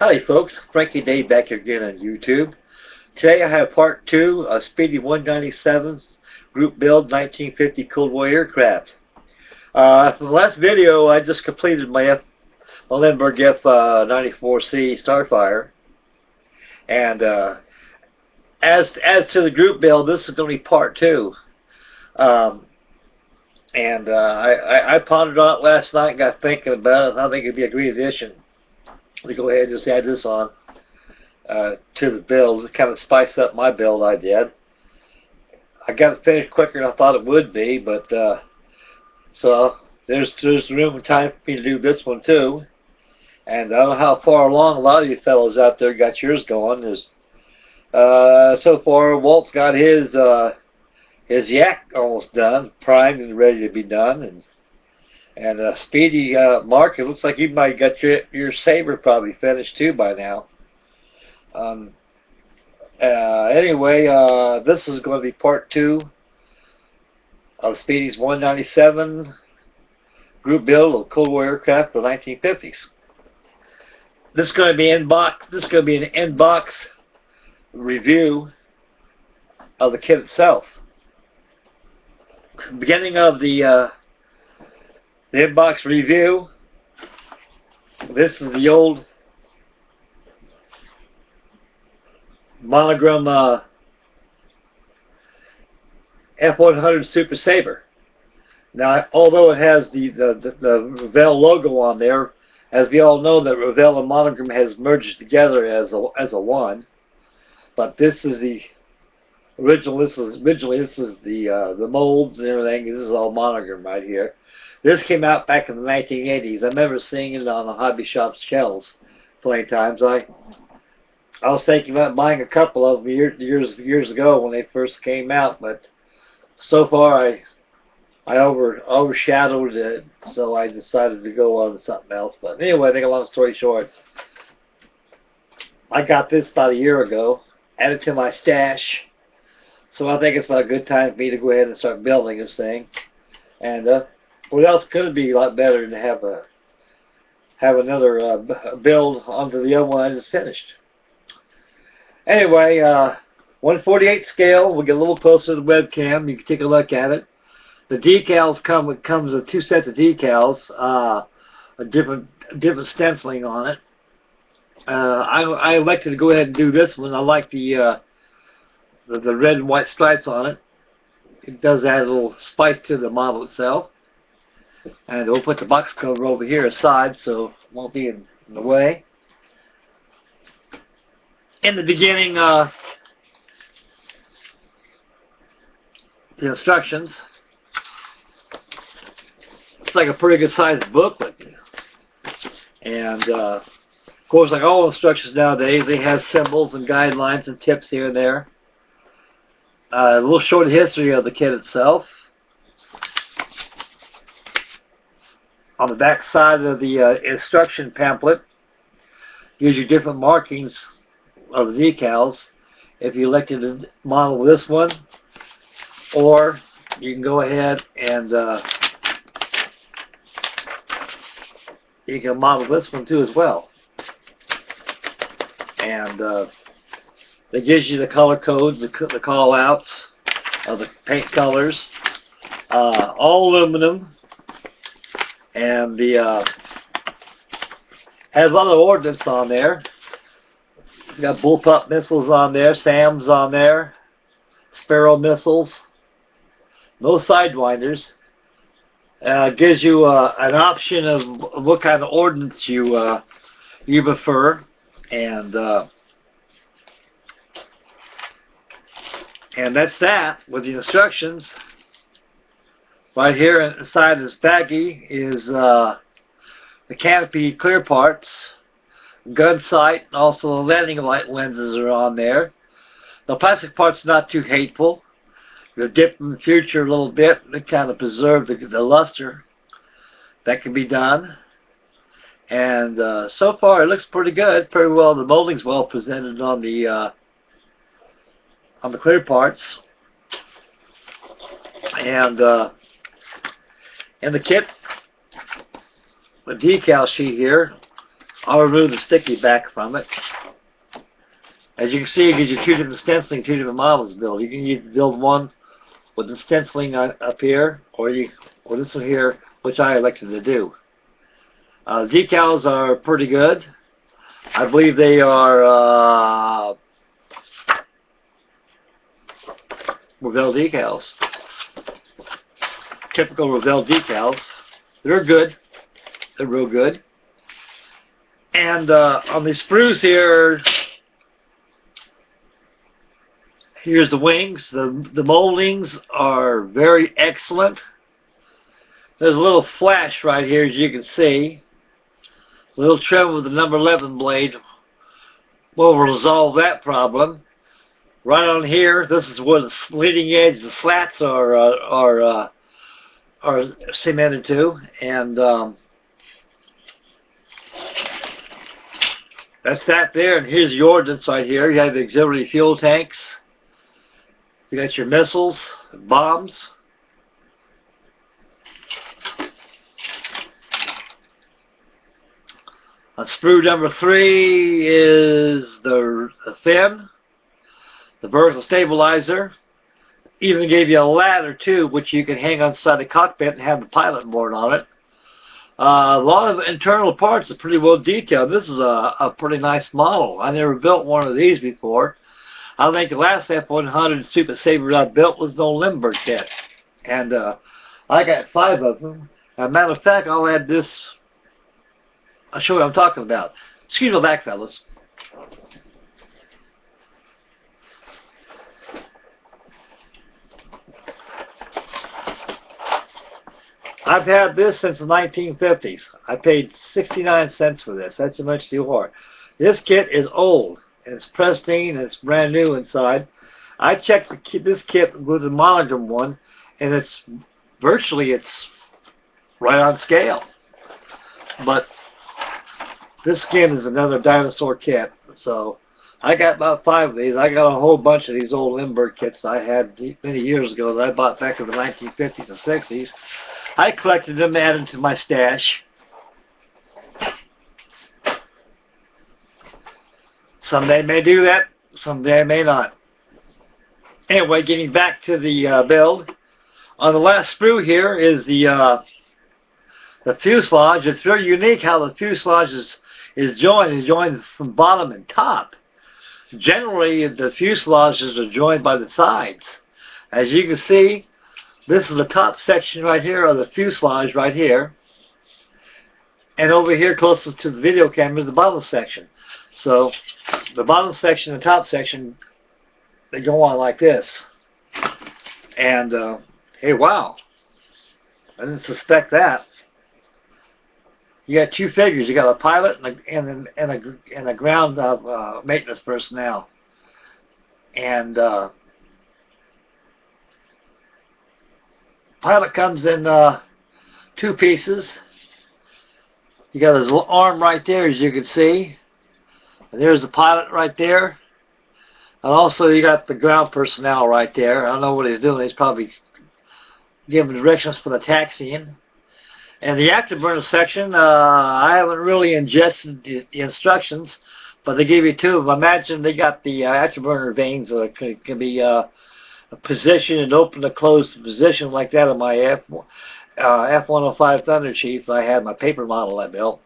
Howdy folks, Frankie Day back here again on YouTube. Today I have part 2 of Speedy197's group build 1950 Cold War aircraft. From the last video I just completed my Lindbergh F-94C Starfire, and as to the group build, this is going to be part 2. I pondered on it last night and got thinking about it. I think it'd be a great addition to go ahead and just add this on to the build to kind of spice up my build I did. I got it finished quicker than I thought it would be, but so there's room and time for me to do this one too. And I don't know how far along a lot of you fellows out there got yours going. So far Walt's got his yak almost done, primed and ready to be done, and Speedy, Mark, it looks like you might got your Sabre probably finished too by now. Anyway, this is going to be part 2 of Speedy's 197 group build of Cold War aircraft for the 1950s. This is going to be an in-box review of the kit itself. Beginning of the inbox review. This is the old monogram F-100 Super Sabre. Now, although it has the Revell logo on there, as we all know, that Revell and monogram has merged together as a one. But this is the original. This is the molds and everything. This is all monogram right here. This came out back in the 1980s. I remember seeing it on the hobby shop shelves plenty of times. I was thinking about buying a couple of them years ago when they first came out, but so far I overshadowed it, so I decided to go on to something else. But anyway, to make a long story short, I got this about a year ago, added to my stash, so I think it's about a good time for me to go ahead and start building this thing. And what else could it be a lot better than to have another build onto the other one I just finished. Anyway, 1/48 scale. We'll get a little closer to the webcam. You can take a look at it. The decals comes with 2 sets of decals, a different stenciling on it. I elected to go ahead and do this one. I like the red and white stripes on it. It does add a little spice to the model itself. And we'll put the box cover over here aside so it won't be in the way. In the beginning, the instructions. It's like a pretty good sized booklet. And of course, like all instructions nowadays, they have symbols and guidelines and tips here and there. A little short history of the kit itself. On the back side of the instruction pamphlet gives you different markings of the decals if you elected to model this one, or you can go ahead and you can model this one too as well. And it gives you the color codes, the call outs of the paint colors, all aluminum. And the has a lot of ordnance on there. It's got bullpup missiles on there, SAMs on there, Sparrow missiles, no sidewinders. Gives you an option of what kind of ordnance you prefer, and that's that with the instructions. Right here inside this baggie is the canopy clear parts, gun sight, and also the landing light lenses are on there. The plastic part's not too hateful. You'll dip in the future a little bit to kind of preserve the luster. That can be done. And so far it looks pretty good, pretty well. The molding's well presented on the clear parts. And in the kit, the decal sheet here I'll remove the sticky back from it. As you can see, it gives you two different stenciling, two different models to build. You can build one with the stenciling up here, or this one here, which I elected to do. Decals are pretty good. I believe they are Revell decals. Typical Revell decals. They're good. They're real good. And on these sprues here, here's the wings. The moldings are very excellent. There's a little flash right here, as you can see. A little trim with the number 11 blade will resolve that problem. Right on here, this is where the leading edge, the slats are cemented to, and that's that there. And here's the ordnance right here. You have the auxiliary fuel tanks. You got your missiles, bombs. On sprue number 3 is the fin, the vertical stabilizer. Even gave you a ladder too, which you can hang on the side of the cockpit and have the pilot board on it. A lot of internal parts are pretty well detailed. This is a pretty nice model. I never built one of these before. I think the last F-100 Super Sabre I built was no Limburg kit, and I got 5 of them. As a matter of fact, I'll add this. I'll show you what I'm talking about. Excuse me back, fellas. I've had this since the 1950s. I paid 69 cents for this. That's how much they are. This kit is old. It's pristine. It's brand new inside. I checked this kit with the monogram one, and it's right on scale. But this skin is another dinosaur kit. So I got about 5 of these. I got a whole bunch of these old Limburg kits I had many years ago that I bought back in the 1950s and 60s. I collected them, added to my stash. Someday I may do that. Someday I may not. Anyway, getting back to the build. On the last sprue here is the fuselage. It's very unique how the fuselage is joined. It's joined from bottom and top. Generally, the fuselages are joined by the sides. As you can see, this is the top section right here of the fuselage right here. And over here, closest to the video camera, is the bottom section. So, the bottom section and the top section, they go on like this. And, hey, wow. I didn't suspect that. You got 2 figures. You got a pilot and a ground maintenance personnel. And pilot comes in 2 pieces. You got his little arm right there, as you can see. And there's the pilot right there. And also you got the ground personnel right there. I don't know what he's doing. He's probably giving directions for the taxiing. And the afterburner section, I haven't really ingested the instructions, but they give you 2 of them. Imagine they got the afterburner vanes that can be positioned and open to close position like that on my F-105 Thunder Chief. I had my paper model I built.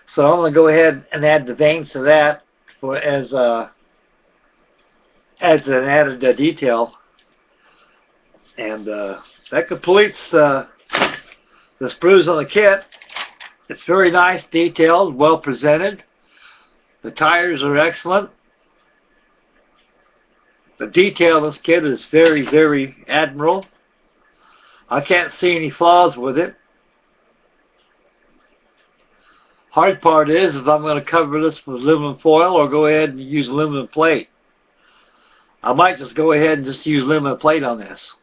So I'm going to go ahead and add the vanes to that as an added detail. And that completes the sprues on the kit. It's very nice, detailed, well presented. The tires are excellent. The detail of this kit is very, very admirable. I can't see any flaws with it. Hard part is if I'm going to cover this with aluminum foil or go ahead and use aluminum plate. I might just go ahead and just use aluminum plate on this.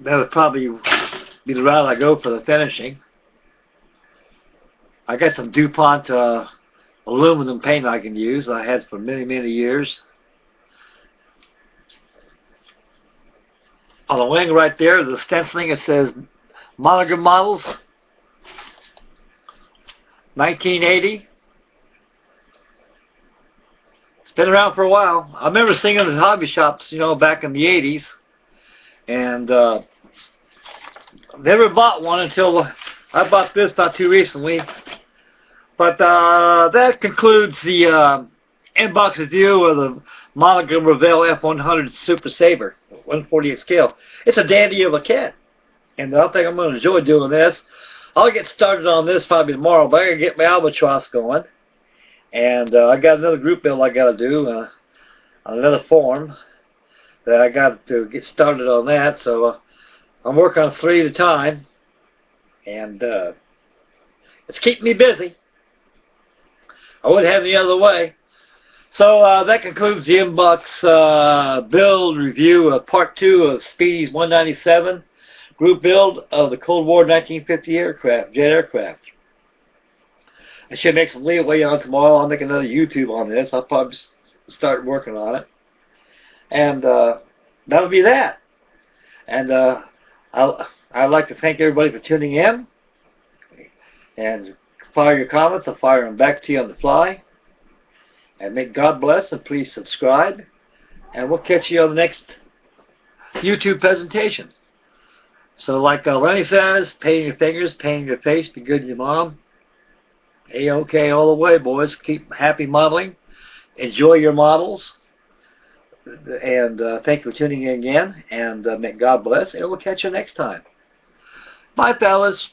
That would probably be the route I go for the finishing. I got some DuPont aluminum paint I can use. I had for many, many years. On the wing right there, the stenciling, it says Monogram models, 1980. It's been around for a while. I remember seeing it in hobby shops, you know, back in the 80s. And never bought one until I bought this not too recently. But that concludes the inbox review of the Monogram Revell F-100 Super Sabre, 1/48 scale. It's a dandy of a kit, and I think I'm going to enjoy doing this. I'll get started on this probably tomorrow, but I got to get my albatross going. And I got another group build I got to do on another form that I got to get started on that. So I'm working on 3 at a time, and it's keeping me busy. I wouldn't have it any other way. So that concludes the inbox build review of part 2 of Speedys197 group build of the Cold War 1950 aircraft, jet aircraft. I should make some leeway on tomorrow. I'll make another YouTube on this. I'll probably start working on it. And that'll be that. And I'd like to thank everybody for tuning in. And fire your comments. I'll fire them back to you on the fly. And may God bless, and please subscribe. And we'll catch you on the next YouTube presentation. So like Lenny says, painting your fingers, painting your face, be good to your mom. A-OK all the way, boys. Keep happy modeling. Enjoy your models. And thank you for tuning in again. And may God bless. And we'll catch you next time. Bye, fellas.